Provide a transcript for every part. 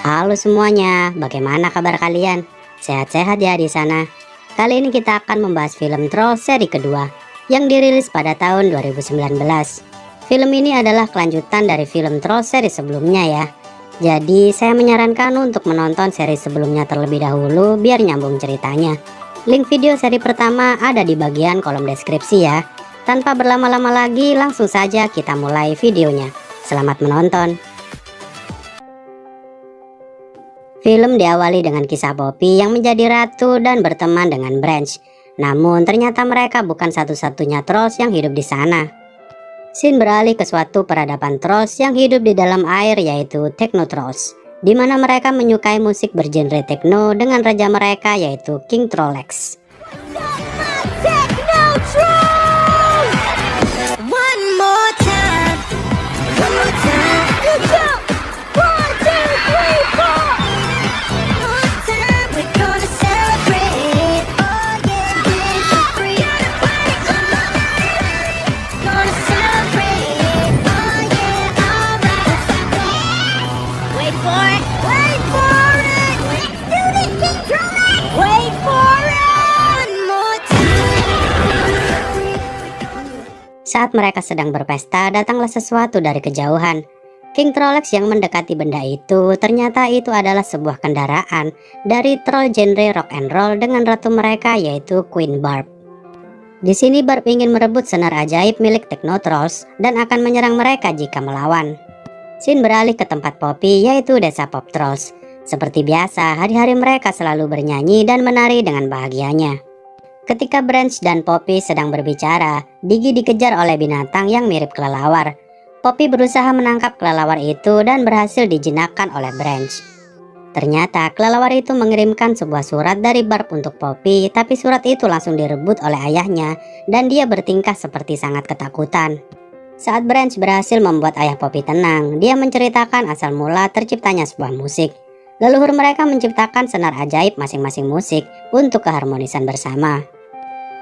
Halo semuanya, bagaimana kabar kalian? Sehat-sehat ya di sana? Kali ini kita akan membahas film Troll seri kedua yang dirilis pada tahun 2019. Film ini adalah kelanjutan dari film Troll seri sebelumnya ya. Jadi saya menyarankan untuk menonton seri sebelumnya terlebih dahulu biar nyambung ceritanya. Link video seri pertama ada di bagian kolom deskripsi ya. Tanpa berlama-lama lagi, langsung saja kita mulai videonya. Selamat menonton. Film diawali dengan kisah Poppy yang menjadi ratu dan berteman dengan Branch. Namun ternyata mereka bukan satu-satunya trolls yang hidup di sana. Scene beralih ke suatu peradaban trolls yang hidup di dalam air, yaitu Techno Trolls, di mana mereka menyukai musik bergenre techno dengan raja mereka yaitu King Trollex. Saat mereka sedang berpesta, datanglah sesuatu dari kejauhan. King Trollex yang mendekati benda itu, ternyata itu adalah sebuah kendaraan dari troll genre rock and roll dengan ratu mereka yaitu Queen Barb. Di sini Barb ingin merebut senar ajaib milik Techno Trolls dan akan menyerang mereka jika melawan. Scene beralih ke tempat Poppy yaitu desa Pop Trolls. Seperti biasa, hari-hari mereka selalu bernyanyi dan menari dengan bahagianya. Ketika Branch dan Poppy sedang berbicara, Diggy dikejar oleh binatang yang mirip kelelawar. Poppy berusaha menangkap kelelawar itu dan berhasil dijinakkan oleh Branch. Ternyata kelelawar itu mengirimkan sebuah surat dari Barb untuk Poppy, tapi surat itu langsung direbut oleh ayahnya dan dia bertingkah seperti sangat ketakutan. Saat Branch berhasil membuat ayah Poppy tenang, dia menceritakan asal mula terciptanya sebuah musik. Leluhur mereka menciptakan senar ajaib masing-masing musik untuk keharmonisan bersama.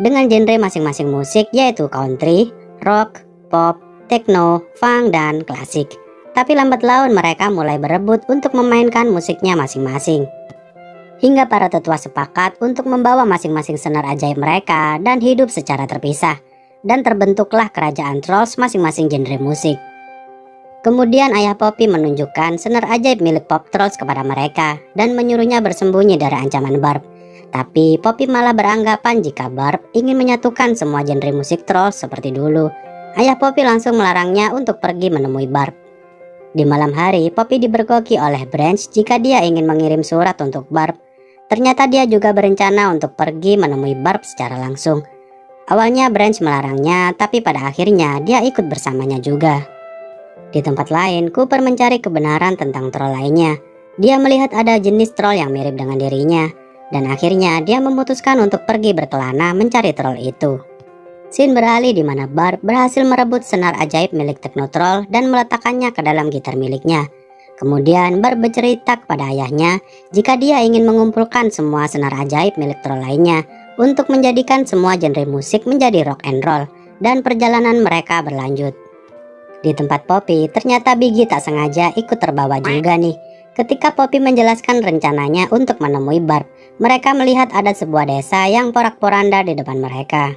Dengan genre masing-masing musik yaitu country, rock, pop, techno, funk, dan klasik. Tapi lambat laun mereka mulai berebut untuk memainkan musiknya masing-masing. Hingga para tetua sepakat untuk membawa masing-masing senar ajaib mereka dan hidup secara terpisah. Dan terbentuklah kerajaan trolls masing-masing genre musik. Kemudian ayah Poppy menunjukkan senar ajaib milik Pop Trolls kepada mereka dan menyuruhnya bersembunyi dari ancaman Barb. Tapi Poppy malah beranggapan jika Barb ingin menyatukan semua genre musik trolls seperti dulu. Ayah Poppy langsung melarangnya untuk pergi menemui Barb. Di malam hari, Poppy dibergoki oleh Branch jika dia ingin mengirim surat untuk Barb. Ternyata dia juga berencana untuk pergi menemui Barb secara langsung. Awalnya Branch melarangnya, tapi pada akhirnya dia ikut bersamanya juga. Di tempat lain, Cooper mencari kebenaran tentang troll lainnya. Dia melihat ada jenis troll yang mirip dengan dirinya. Dan akhirnya dia memutuskan untuk pergi berkelana mencari troll itu. Scene beralih di mana Barb berhasil merebut senar ajaib milik Techno Troll dan meletakkannya ke dalam gitar miliknya. Kemudian Barb bercerita kepada ayahnya jika dia ingin mengumpulkan semua senar ajaib milik troll lainnya untuk menjadikan semua genre musik menjadi rock and roll, dan perjalanan mereka berlanjut. Di tempat Poppy, ternyata Biggy tak sengaja ikut terbawa juga nih. Ketika Poppy menjelaskan rencananya untuk menemui Barb, mereka melihat ada sebuah desa yang porak-poranda di depan mereka.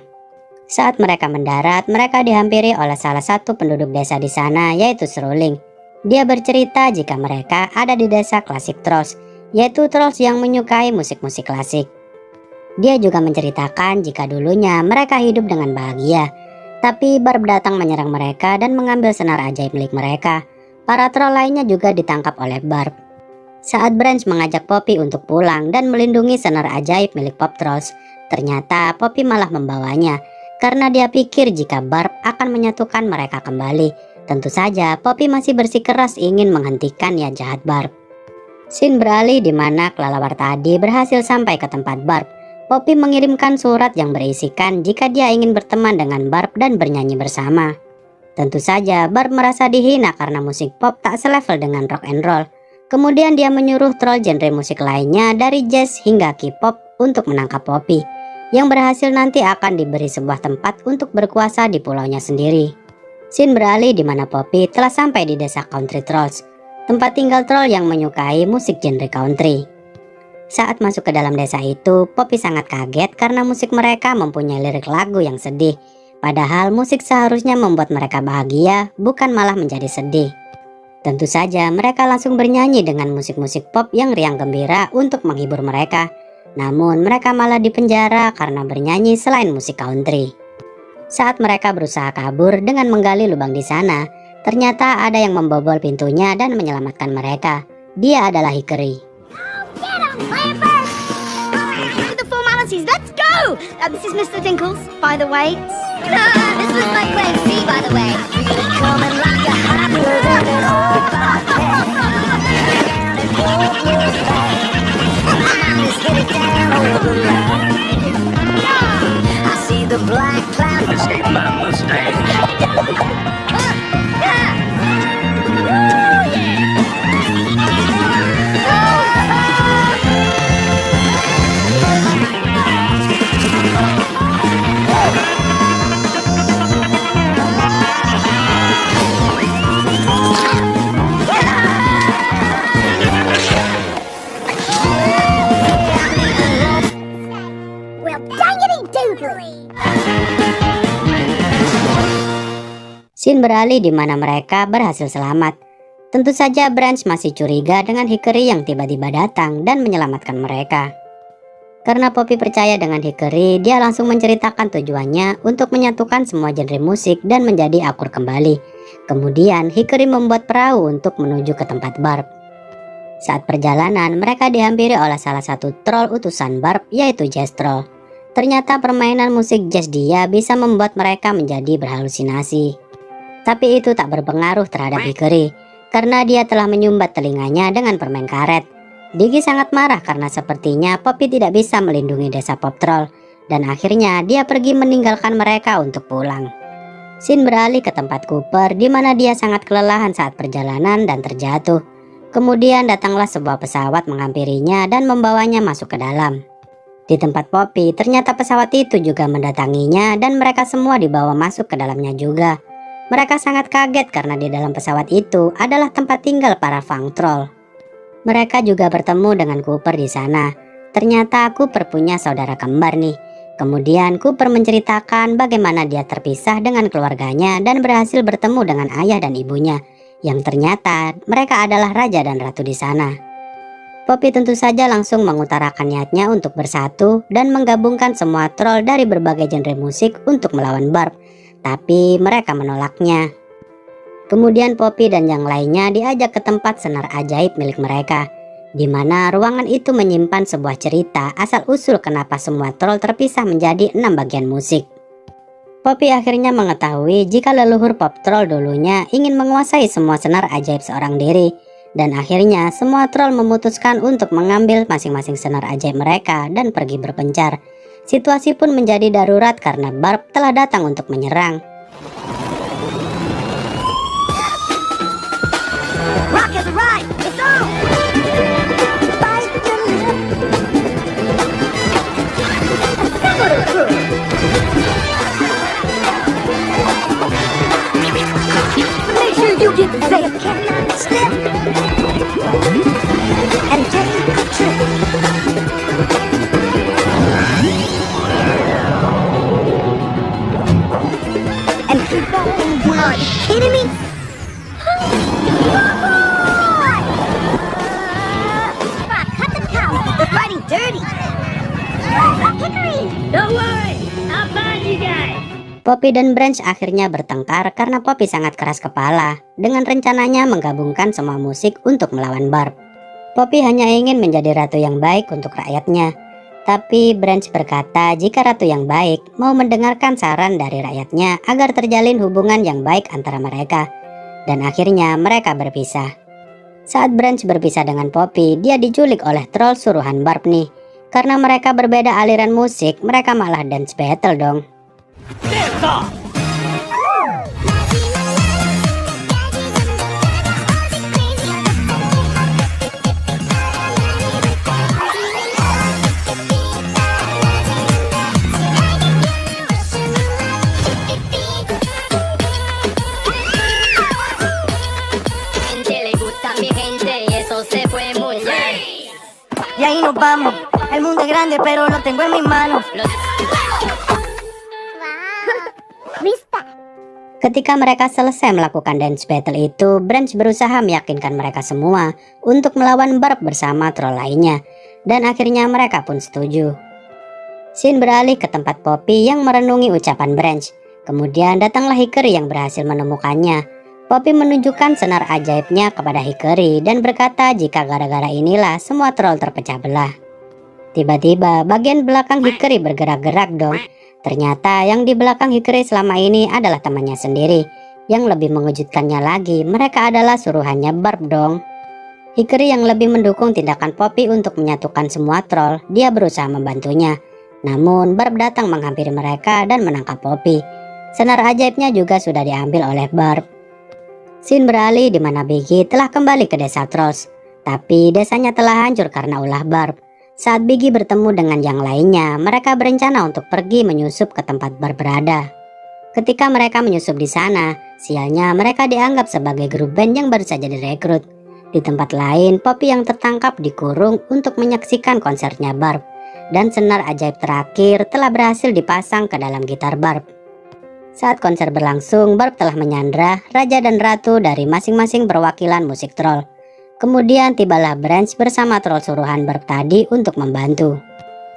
Saat mereka mendarat, mereka dihampiri oleh salah satu penduduk desa di sana yaitu Seruling. Dia bercerita jika mereka ada di desa klasik trolls, yaitu trolls yang menyukai musik-musik klasik. Dia juga menceritakan jika dulunya mereka hidup dengan bahagia. Tapi Barb datang menyerang mereka dan mengambil senar ajaib milik mereka. Para troll lainnya juga ditangkap oleh Barb. Saat Branch mengajak Poppy untuk pulang dan melindungi senar ajaib milik Pop Trolls, ternyata Poppy malah membawanya karena dia pikir jika Barb akan menyatukan mereka kembali. Tentu saja Poppy masih bersikeras ingin menghentikan niat jahat Barb. Scene beralih di mana kelelawar tadi berhasil sampai ke tempat Barb. Poppy mengirimkan surat yang berisikan jika dia ingin berteman dengan Barb dan bernyanyi bersama. Tentu saja Barb merasa dihina karena musik pop tak selevel dengan rock and roll. Kemudian dia menyuruh troll genre musik lainnya dari jazz hingga K-pop untuk menangkap Poppy, yang berhasil nanti akan diberi sebuah tempat untuk berkuasa di pulaunya sendiri. Scene beralih di mana Poppy telah sampai di desa Country Trolls. tempat tinggal troll yang menyukai musik genre country. Saat masuk ke dalam desa itu, Poppy sangat kaget karena musik mereka mempunyai lirik lagu yang sedih. Padahal musik seharusnya membuat mereka bahagia, bukan malah menjadi sedih. Tentu saja mereka langsung bernyanyi dengan musik-musik pop yang riang gembira untuk menghibur mereka. Namun mereka malah dipenjara karena bernyanyi selain musik country. Saat mereka berusaha kabur dengan menggali lubang di sana, ternyata ada yang membobol pintunya dan menyelamatkan mereka. Dia adalah Hickory. Let's go! This is Mr. Dinkles, by the way. This was my plan C, by the way. Coming like a hot I see the black cloud. Escape my Mustang. Scene beralih di mana mereka berhasil selamat. Tentu saja Branch masih curiga dengan Hickory yang tiba-tiba datang dan menyelamatkan mereka. Karena Poppy percaya dengan Hickory, dia langsung menceritakan tujuannya untuk menyatukan semua genre musik dan menjadi akur kembali. Kemudian Hickory membuat perahu untuk menuju ke tempat Barb. Saat perjalanan, mereka dihampiri oleh salah satu troll utusan Barb, yaitu Jazz Troll. Ternyata permainan musik jazz dia bisa membuat mereka menjadi berhalusinasi. Tapi itu tak berpengaruh terhadap Hickory, karena dia telah menyumbat telinganya dengan permen karet. Diggy sangat marah karena sepertinya Poppy tidak bisa melindungi desa Pop Troll, dan akhirnya dia pergi meninggalkan mereka untuk pulang. Scene beralih ke tempat Cooper di mana dia sangat kelelahan saat perjalanan dan terjatuh. Kemudian datanglah sebuah pesawat menghampirinya dan membawanya masuk ke dalam. Di tempat Poppy, ternyata pesawat itu juga mendatanginya dan mereka semua dibawa masuk ke dalamnya juga. Mereka sangat kaget karena di dalam pesawat itu adalah tempat tinggal para Fang Troll. Mereka juga bertemu dengan Cooper di sana. Ternyata Cooper punya saudara kembar nih. Kemudian Cooper menceritakan bagaimana dia terpisah dengan keluarganya dan berhasil bertemu dengan ayah dan ibunya, yang ternyata mereka adalah raja dan ratu di sana. Poppy tentu saja langsung mengutarakan niatnya untuk bersatu dan menggabungkan semua troll dari berbagai genre musik untuk melawan Barb. Tapi mereka menolaknya. Kemudian Poppy dan yang lainnya diajak ke tempat senar ajaib milik mereka, di mana ruangan itu menyimpan sebuah cerita asal-usul kenapa semua troll terpisah menjadi 6 bagian musik. Poppy akhirnya mengetahui jika leluhur Pop Troll dulunya ingin menguasai semua senar ajaib seorang diri, dan akhirnya semua troll memutuskan untuk mengambil masing-masing senar ajaib mereka dan pergi berpencar. Situasi pun menjadi darurat karena Barb telah datang untuk menyerang. Poppy dan Branch akhirnya bertengkar karena Poppy sangat keras kepala dengan rencananya menggabungkan semua musik untuk melawan Barb. Poppy hanya ingin menjadi ratu yang baik untuk rakyatnya. Tapi Branch berkata jika ratu yang baik mau mendengarkan saran dari rakyatnya agar terjalin hubungan yang baik antara mereka. Dan akhirnya mereka berpisah. Saat Branch berpisah dengan Poppy, dia diculik oleh troll suruhan Barb nih. Karena mereka berbeda aliran musik, mereka malah dance battle dong. grande, pero lo tengo en mis manos. Ketika mereka selesai melakukan dance battle itu, Branch berusaha meyakinkan mereka semua untuk melawan Barb bersama troll lainnya, dan akhirnya mereka pun setuju. Scene beralih ke tempat Poppy yang merenungi ucapan Branch. Kemudian datanglah Hickory yang berhasil menemukannya. Poppy menunjukkan senar ajaibnya kepada Hickory dan berkata jika gara-gara inilah semua troll terpecah belah. Tiba-tiba bagian belakang Hickory bergerak-gerak dong. Ternyata yang di belakang Hickory selama ini adalah temannya sendiri. Yang lebih mengejutkannya lagi, mereka adalah suruhannya Barb dong. Hickory yang lebih mendukung tindakan Poppy untuk menyatukan semua troll, dia berusaha membantunya. Namun Barb datang menghampiri mereka dan menangkap Poppy. Senar ajaibnya juga sudah diambil oleh Barb. Scene beralih di mana Biggy telah kembali ke desa Trolls. Tapi desanya telah hancur karena ulah Barb. Saat Biggy bertemu dengan yang lainnya, mereka berencana untuk pergi menyusup ke tempat Barb berada. Ketika mereka menyusup di sana, sialnya mereka dianggap sebagai grup band yang baru saja direkrut. Di tempat lain, Poppy yang tertangkap dikurung untuk menyaksikan konsernya Barb. Dan senar ajaib terakhir telah berhasil dipasang ke dalam gitar Barb. Saat konser berlangsung, Barb telah menyandra raja dan ratu dari masing-masing perwakilan musik troll. Kemudian tibalah Branch bersama troll suruhan Barb tadi untuk membantu.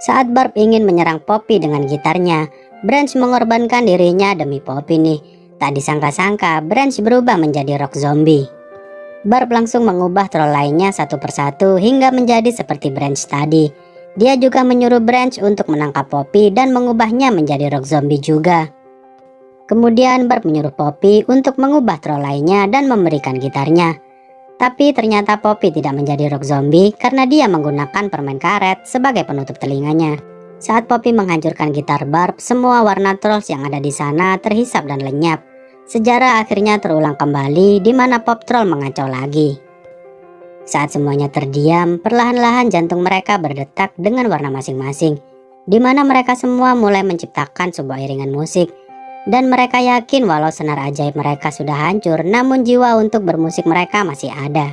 Saat Barb ingin menyerang Poppy dengan gitarnya, Branch mengorbankan dirinya demi Poppy nih. Tak disangka-sangka Branch berubah menjadi rock zombie. Barb langsung mengubah troll lainnya satu persatu hingga menjadi seperti Branch tadi. Dia juga menyuruh Branch untuk menangkap Poppy dan mengubahnya menjadi rock zombie juga. Kemudian Barb menyuruh Poppy untuk mengubah troll lainnya dan memberikan gitarnya. Tapi ternyata Poppy tidak menjadi rock zombie karena dia menggunakan permen karet sebagai penutup telinganya. Saat Poppy menghancurkan gitar Barb, semua warna trolls yang ada di sana terhisap dan lenyap. Sejarah akhirnya terulang kembali di mana Pop Troll mengacau lagi. Saat semuanya terdiam, perlahan-lahan jantung mereka berdetak dengan warna masing-masing, di mana mereka semua mulai menciptakan sebuah iringan musik. Dan mereka yakin walau senar ajaib mereka sudah hancur, namun jiwa untuk bermusik mereka masih ada.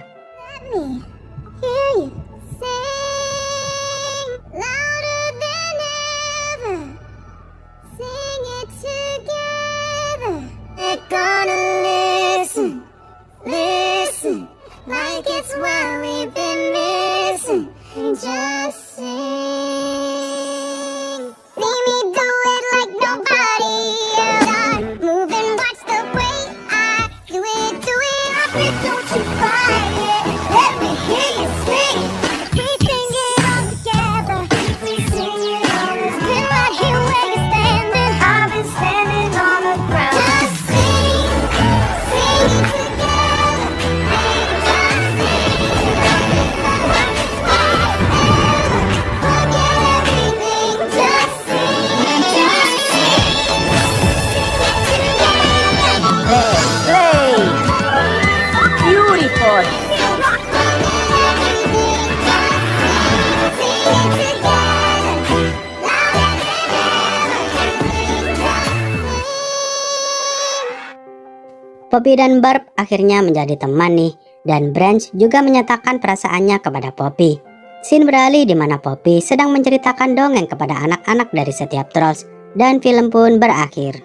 Poppy dan Barb akhirnya menjadi teman nih, dan Branch juga menyatakan perasaannya kepada Poppy. Scene beralih di mana Poppy sedang menceritakan dongeng kepada anak-anak dari setiap trolls, dan film pun berakhir.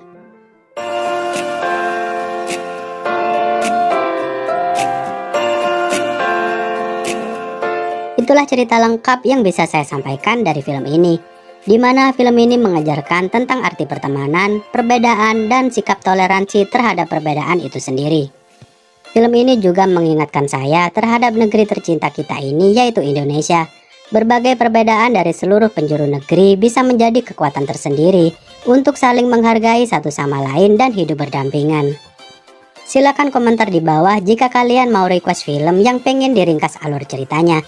Itulah cerita lengkap yang bisa saya sampaikan dari film ini, di mana film ini mengajarkan tentang arti pertemanan, perbedaan, dan sikap toleransi terhadap perbedaan itu sendiri. Film ini juga mengingatkan saya terhadap negeri tercinta kita ini, yaitu Indonesia. Berbagai perbedaan dari seluruh penjuru negeri bisa menjadi kekuatan tersendiri untuk saling menghargai satu sama lain dan hidup berdampingan. Silakan komentar di bawah jika kalian mau request film yang pengen diringkas alur ceritanya.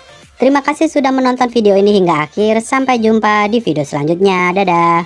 Terima kasih sudah menonton video ini hingga akhir. Sampai jumpa di video selanjutnya. Dadah.